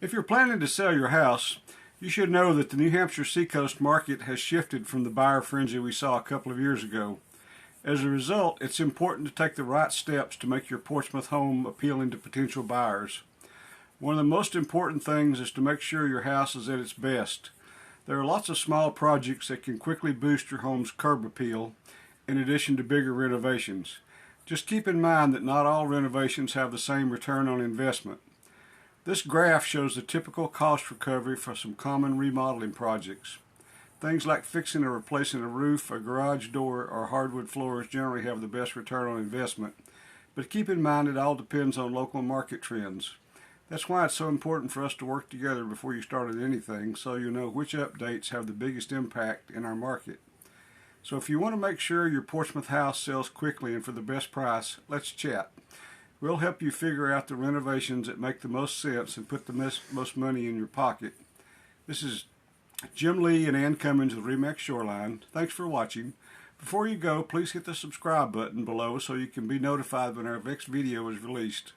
If you're planning to sell your house, you should know that the New Hampshire Seacoast market has shifted from the buyer frenzy we saw a couple of years ago. As a result, it's important to take the right steps to make your Portsmouth home appealing to potential buyers. One of the most important things is to make sure your house is at its best. There are lots of small projects that can quickly boost your home's curb appeal, in addition to bigger renovations. Just keep in mind that not all renovations have the same return on investment. This graph shows the typical cost recovery for some common remodeling projects. Things like fixing or replacing a roof, a garage door, or hardwood floors generally have the best return on investment, but keep in mind it all depends on local market trends. That's why it's so important for us to work together before you start anything, so you know which updates have the biggest impact in our market. So if you want to make sure your Portsmouth house sells quickly and for the best price, let's chat. We'll help you figure out the renovations that make the most sense and put the most money in your pocket. This is Jim Lee and Ann Cummins with RE/MAX Shoreline. Thanks for watching. Before you go, please hit the subscribe button below so you can be notified when our next video is released.